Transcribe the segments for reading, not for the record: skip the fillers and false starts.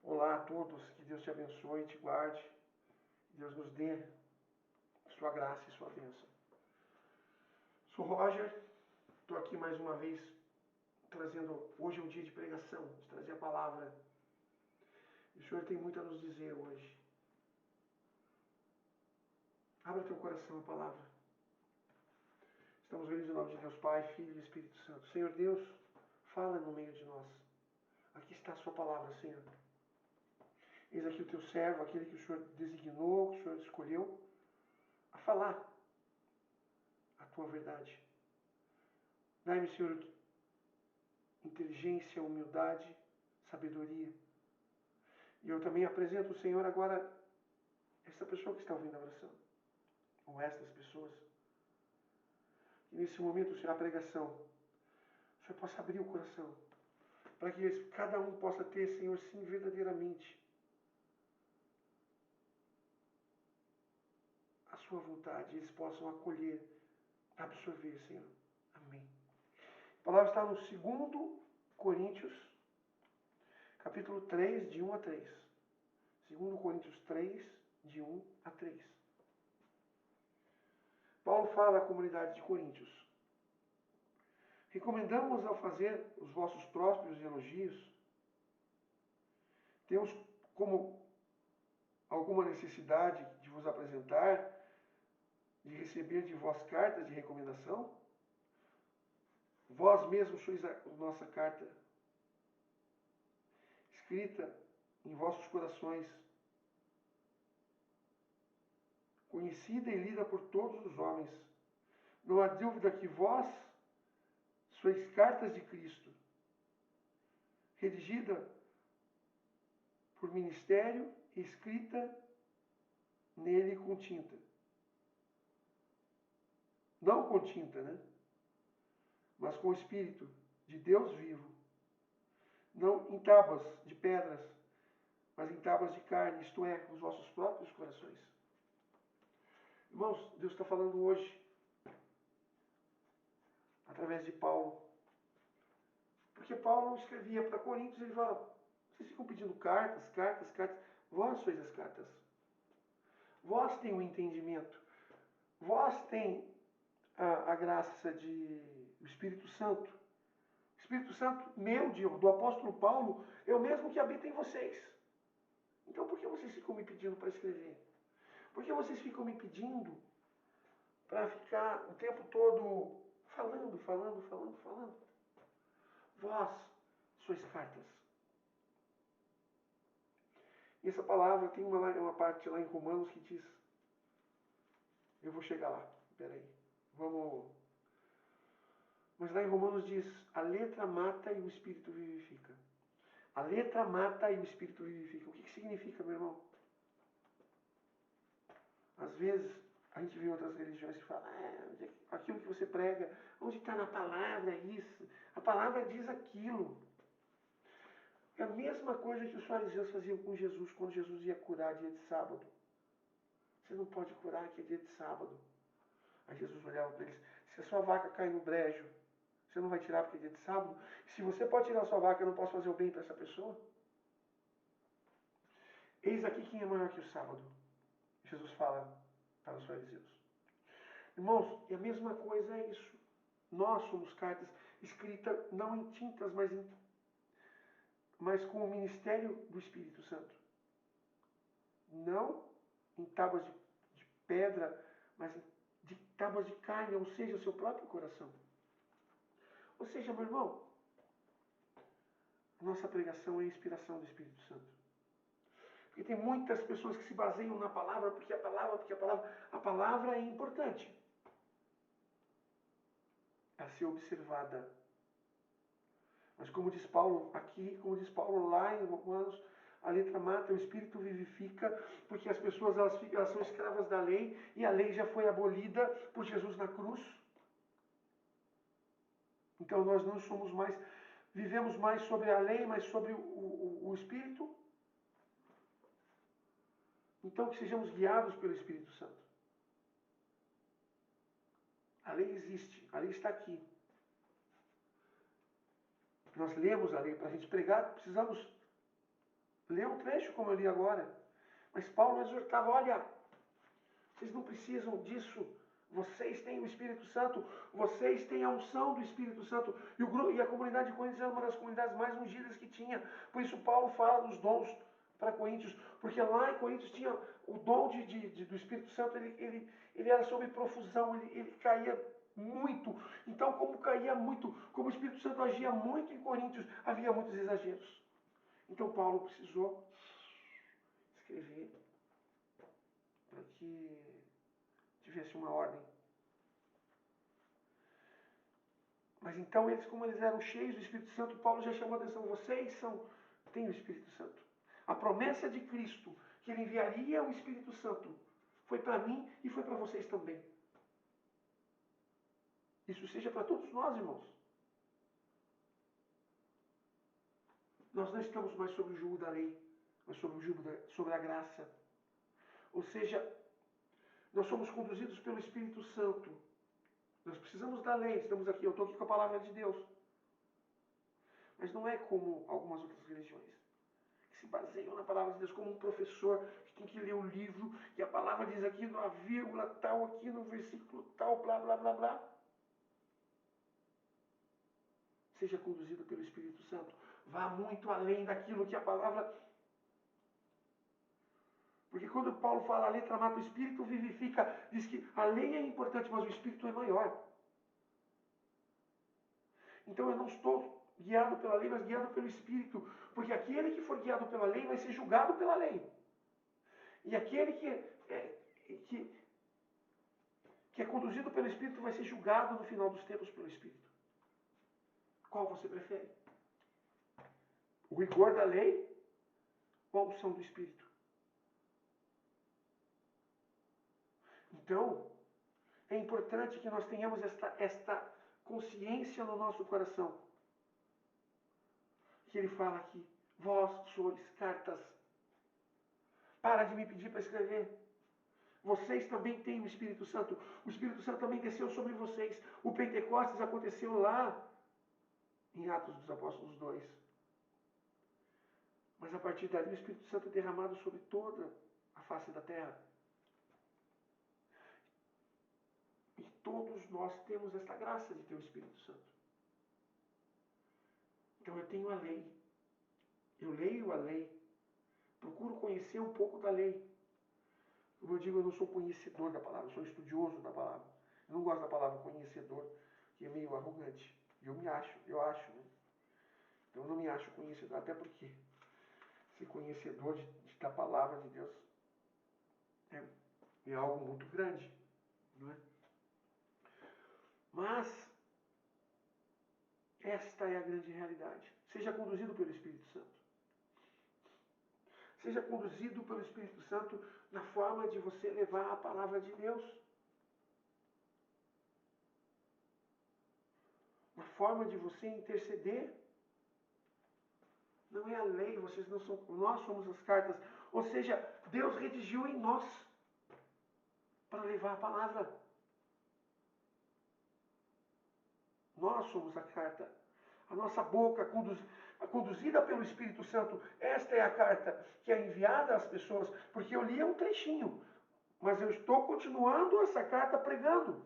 Olá a todos, que Deus te abençoe e te guarde. Que Deus nos dê sua graça e sua bênção. Sou Roger, estou aqui mais uma vez trazendo. Hoje é um dia de pregação, de trazer a palavra. E o Senhor tem muito a nos dizer hoje. Abra teu coração a palavra. Estamos unidos em nome de Deus Pai, Filho e Espírito Santo. Senhor Deus, fala no meio de nós. Aqui está a sua palavra, Senhor. Eis aqui o teu servo, aquele que o Senhor designou, que o Senhor escolheu, a falar a tua verdade. Dai-me, Senhor, inteligência, humildade, sabedoria. E eu também apresento o Senhor agora essa pessoa que está ouvindo a oração, ou estas pessoas. E nesse momento, Senhor, a pregação, o Senhor possa abrir o coração, para que cada um possa ter, Senhor, sim, verdadeiramente a sua vontade, eles possam acolher, absorver, Senhor. Amém. A palavra está no 2 Coríntios, capítulo 3, de 1 a 3. 2 Coríntios 3, de 1 a 3. Paulo fala à comunidade de Coríntios: recomendamos ao fazer os vossos próprios elogios, temos como alguma necessidade de vos apresentar, de receber de vós cartas de recomendação? Vós mesmos sois a nossa carta, escrita em vossos corações, conhecida e lida por todos os homens. Não há dúvida que vós sois cartas de Cristo, redigida por ministério e escrita nele com tinta. Não com tinta, né? Mas com o Espírito de Deus vivo. Não em tábuas de pedras, mas em tábuas de carne, isto é, os vossos próprios corações. Irmãos, Deus está falando hoje, através de Paulo. Porque Paulo escrevia para Coríntios, ele fala: vocês ficam pedindo cartas, cartas, cartas. Vós sois as cartas. Vós tem o entendimento. Vós tem a graça do Espírito Santo. O Espírito Santo, do apóstolo Paulo, é o mesmo que habita em vocês. Então por que vocês ficam me pedindo para escrever? Por que vocês ficam me pedindo para ficar o tempo todo falando, falando, falando, falando? Vós sois cartas. E essa palavra tem uma parte lá em Romanos que diz... Eu vou chegar lá, peraí. Vamos... Mas lá em Romanos diz: a letra mata e o Espírito vivifica. A letra mata e o Espírito vivifica. O que significa, meu irmão? Às vezes, a gente vê outras religiões que falam: aquilo que você prega, onde está na palavra isso? A palavra diz aquilo. É a mesma coisa que os fariseus faziam com Jesus, quando Jesus ia curar dia de sábado. Você não pode curar que é dia de sábado. Aí Jesus olhava para eles: se a sua vaca cai no brejo, você não vai tirar porque é dia de sábado? Se você pode tirar a sua vaca, eu não posso fazer o bem para essa pessoa? Eis aqui quem é maior que o sábado. Jesus fala para os fariseus. Irmãos, e a mesma coisa é isso. Nós somos cartas escritas não em tintas, mas com o ministério do Espírito Santo. Não em tábuas de pedra, mas de tábuas de carne, ou seja, o seu próprio coração. Ou seja, meu irmão, a nossa pregação é a inspiração do Espírito Santo. Porque tem muitas pessoas que se baseiam na palavra, porque a palavra é importante a ser observada. Mas como diz Paulo aqui, como diz Paulo lá em Romanos, a letra mata, o Espírito vivifica, porque as pessoas elas são escravas da lei, e a lei já foi abolida por Jesus na cruz. Então nós não somos mais, vivemos mais sobre a lei, mas sobre o Espírito. Então que sejamos guiados pelo Espírito Santo. A lei existe, a lei está aqui. Nós lemos a lei para a gente pregar, precisamos Lê um trecho como eu li agora. Mas Paulo exortava, olha, vocês não precisam disso. Vocês têm o Espírito Santo, vocês têm a unção do Espírito Santo. E a comunidade de Coríntios era uma das comunidades mais ungidas que tinha. Por isso Paulo fala dos dons para Coríntios, porque lá em Coríntios tinha o dom do Espírito Santo, ele era sobre profusão, ele caía muito. Então, como caía muito, como o Espírito Santo agia muito em Coríntios, havia muitos exageros. Então Paulo precisou escrever para que tivesse uma ordem. Mas então eles, como eles eram cheios do Espírito Santo, Paulo já chamou a atenção, têm o Espírito Santo. A promessa de Cristo, que ele enviaria o Espírito Santo, foi para mim e foi para vocês também. Isso seja para todos nós, irmãos. Nós não estamos mais sob o jugo da lei, mas sobre a graça. Ou seja, nós somos conduzidos pelo Espírito Santo. Nós precisamos da lei, estamos aqui, eu estou aqui com a palavra de Deus. Mas não é como algumas outras religiões, que se baseiam na palavra de Deus, como um professor que tem que ler o livro, e a palavra diz aqui, a vírgula tal, aqui no versículo tal, blá, blá, blá, blá. Seja conduzido pelo Espírito Santo. Vá muito além daquilo que a palavra... Porque quando Paulo fala a letra mata o Espírito, vivifica, diz que a lei é importante, mas o Espírito é maior. Então eu não estou guiado pela lei, mas guiado pelo Espírito. Porque aquele que for guiado pela lei vai ser julgado pela lei. E aquele que, que é conduzido pelo Espírito vai ser julgado no final dos tempos pelo Espírito. Qual você prefere? O rigor da lei ou a unção do Espírito? Então, é importante que nós tenhamos esta consciência no nosso coração. Que ele fala aqui, vós sois cartas. Para de me pedir para escrever. Vocês também têm o Espírito Santo. O Espírito Santo também desceu sobre vocês. O Pentecostes aconteceu lá em Atos dos Apóstolos 2. Mas a partir dali o Espírito Santo é derramado sobre toda a face da terra. E todos nós temos esta graça de ter o Espírito Santo. Então eu tenho a lei. Eu leio a lei. Procuro conhecer um pouco da lei. Como eu digo, eu não sou conhecedor da palavra, eu sou estudioso da palavra. Eu não gosto da palavra conhecedor, que é meio arrogante. Eu acho, né? Então eu não me acho conhecedor, até porque ser conhecedor da palavra de Deus é algo muito grande, não é? Mas esta é a grande realidade. Seja conduzido pelo Espírito Santo. Seja conduzido pelo Espírito Santo na forma de você levar a palavra de Deus. Na forma de você interceder. Não é a lei, vocês não são, nós somos as cartas. Ou seja, Deus redigiu em nós para levar a palavra. Nós somos a carta. A nossa boca, conduzida pelo Espírito Santo, esta é a carta que é enviada às pessoas, porque eu li um trechinho, mas eu estou continuando essa carta pregando.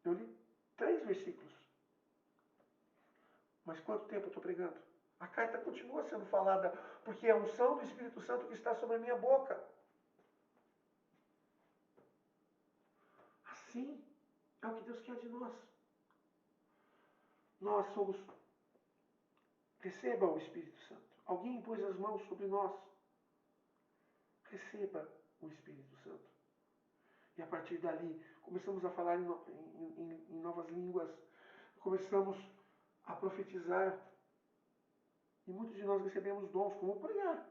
Eu li 3 versículos. Mas quanto tempo eu estou pregando? A carta continua sendo falada, porque é a unção do Espírito Santo que está sobre a minha boca. Assim é o que Deus quer de nós. Nós somos... Receba o Espírito Santo. Alguém impôs as mãos sobre nós. Receba o Espírito Santo. E a partir dali, começamos a falar em novas línguas. Começamos a profetizar. E muitos de nós recebemos dons, como pregar.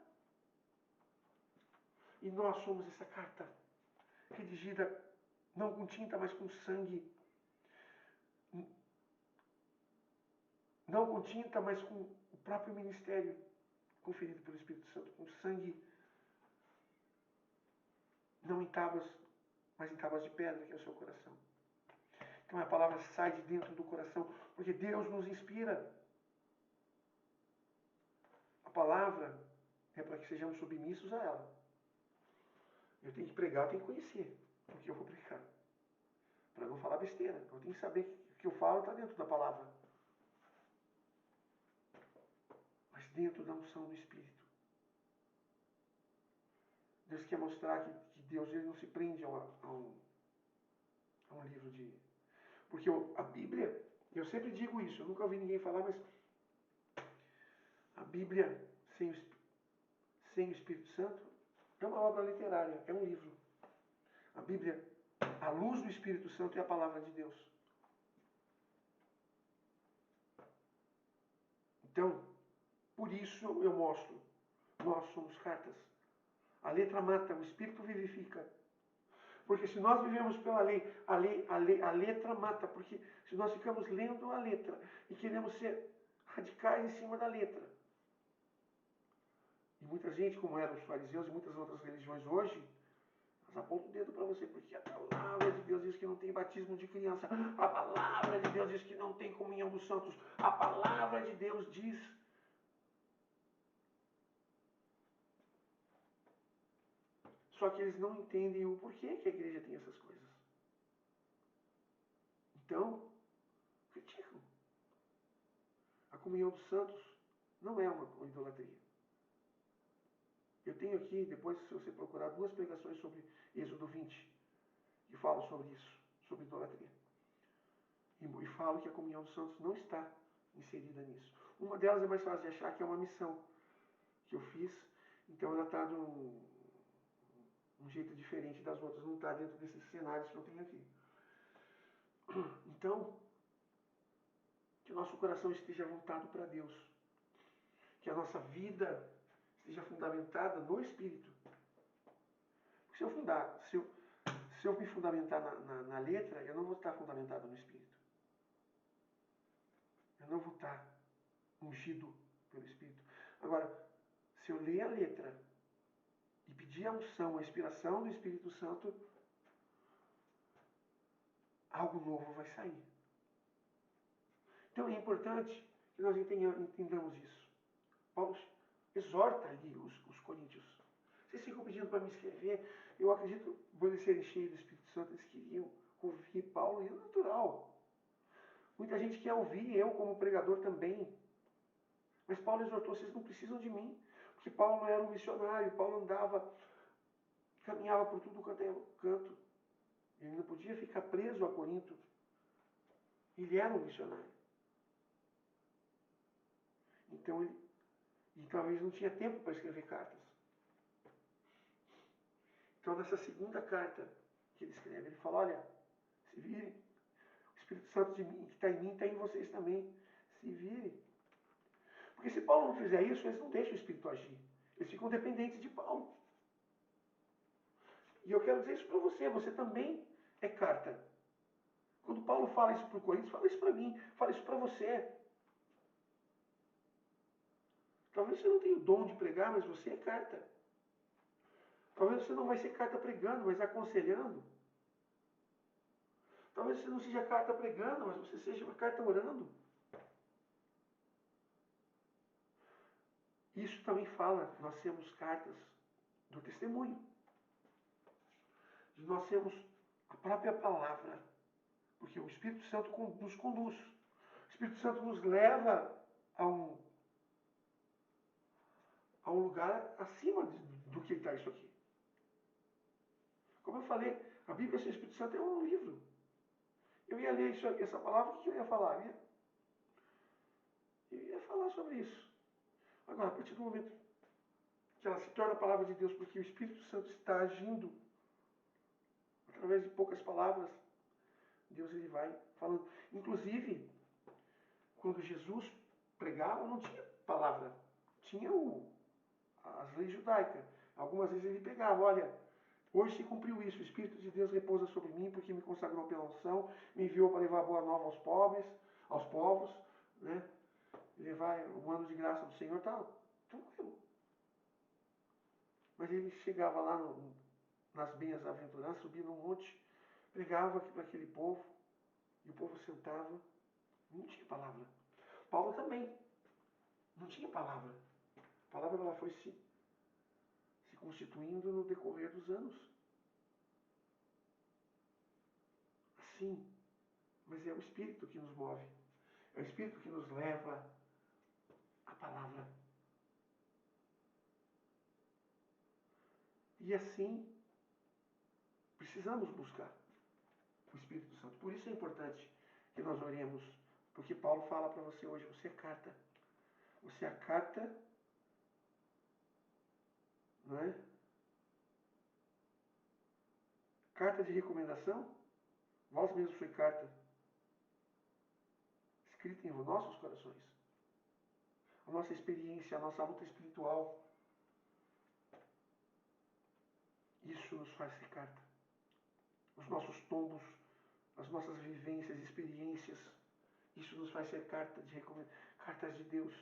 E nós somos essa carta, redigida não com tinta, mas com sangue. Não com tinta, mas com o próprio ministério conferido pelo Espírito Santo, com sangue, não em tábuas, mas em tábuas de pedra, que é o seu coração. Então a palavra sai de dentro do coração, porque Deus nos inspira. palavra é para que sejamos submissos a ela. Eu tenho que pregar, eu tenho que conhecer o que eu vou pregar. Para não falar besteira. Eu tenho que saber que o que eu falo está dentro da palavra. Mas dentro da unção do Espírito. Deus quer mostrar que Deus ele não se prende a um livro de... Porque a Bíblia, eu sempre digo isso, eu nunca ouvi ninguém falar, mas a Bíblia sem o Espírito Santo é uma obra literária, é um livro. A Bíblia, a luz do Espírito Santo é a palavra de Deus. Então, por isso eu mostro, nós somos cartas. A letra mata, o Espírito vivifica. Porque se nós vivemos pela lei, a letra mata. Porque se nós ficamos lendo a letra e queremos ser radicais em cima da letra. E muita gente, como eram os fariseus e muitas outras religiões hoje, elas apontam o dedo para você, porque a palavra de Deus diz que não tem batismo de criança. A palavra de Deus diz que não tem comunhão dos santos. A palavra de Deus diz. Só que eles não entendem o porquê que a igreja tem essas coisas. Então, criticam. A comunhão dos santos não é uma idolatria. Eu tenho aqui, depois, se você procurar, 2 pregações sobre Êxodo 20, que falam sobre isso, sobre idolatria. E falo que a comunhão dos santos não está inserida nisso. Uma delas é mais fácil de achar, que é uma missão que eu fiz. Então ela está de um jeito diferente das outras, não está dentro desses cenários que eu tenho aqui. Então, que o nosso coração esteja voltado para Deus. Que a nossa vida esteja fundamentada no Espírito. Porque se eu me fundamentar na letra, eu não vou estar fundamentado no Espírito. Eu não vou estar ungido pelo Espírito. Agora, se eu ler a letra e pedir a unção, a inspiração do Espírito Santo, algo novo vai sair. Então é importante que nós entendamos isso. Paulo exorta ali os coríntios. Vocês ficam pedindo para me escrever. Eu acredito, por eles serem cheios do Espírito Santo, eles queriam ouvir Paulo, e é natural. Muita gente quer ouvir, eu como pregador também. Mas Paulo exortou, vocês não precisam de mim. Porque Paulo era um missionário, Paulo andava, caminhava por tudo quanto é canto. Ele não podia ficar preso a Corinto. Ele era um missionário. Então e talvez não tinha tempo para escrever cartas. Então nessa segunda carta que ele escreve, ele fala, olha, se virem, o Espírito Santo de mim, que está em mim, está em vocês também. Se virem. Porque se Paulo não fizer isso, eles não deixam o Espírito agir. Eles ficam dependentes de Paulo. E eu quero dizer isso para você, você também é carta. Quando Paulo fala isso para o Coríntios, fala isso para mim, fala isso para você. Talvez você não tenha o dom de pregar, mas você é carta. Talvez você não vai ser carta pregando, mas aconselhando. Talvez você não seja carta pregando, mas você seja uma carta orando. Isso também fala, nós temos cartas do testemunho. De nós temos a própria palavra. Porque o Espírito Santo nos conduz. O Espírito Santo nos leva a um lugar acima do que está isso aqui. Como eu falei, a Bíblia sem o Espírito Santo é um livro. Eu ia ler essa palavra, o que eu ia falar? Eu ia falar sobre isso. Agora, a partir do momento que ela se torna a palavra de Deus, porque o Espírito Santo está agindo através de poucas palavras, Deus ele vai falando. Inclusive, quando Jesus pregava, não tinha palavra. Tinha as leis judaicas. Algumas vezes ele pegava, olha, hoje se cumpriu isso, o Espírito de Deus repousa sobre mim, porque me consagrou pela unção, me enviou para levar a boa nova aos pobres, aos povos, né? Levar o ano de graça do Senhor, tá tranquilo. Mas ele chegava lá nas bem-aventuranças, subia no monte, pregava para aquele povo, e o povo sentava, não tinha palavra. Paulo também, não tinha palavra. palavra ela foi se constituindo no decorrer dos anos. Assim, mas é o Espírito que nos move. É o Espírito que nos leva à palavra. E assim, precisamos buscar o Espírito Santo. Por isso é importante que nós oremos. Porque Paulo fala para você hoje, você é carta. Você é a carta, não é? Carta de recomendação. Vós mesmos sois carta escrita em nossos corações. A nossa experiência, a nossa luta espiritual, isso nos faz ser carta. Os nossos tombos, as nossas vivências, experiências, isso nos faz ser cartas de Deus,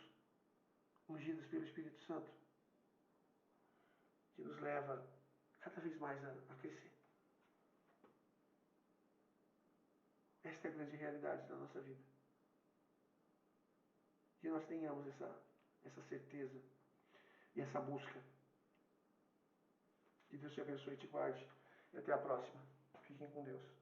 ungidas pelo Espírito Santo, que nos leva cada vez mais a crescer. Esta é a grande realidade da nossa vida. Que nós tenhamos essa certeza e essa busca. Que Deus te abençoe e te guarde. E até a próxima. Fiquem com Deus.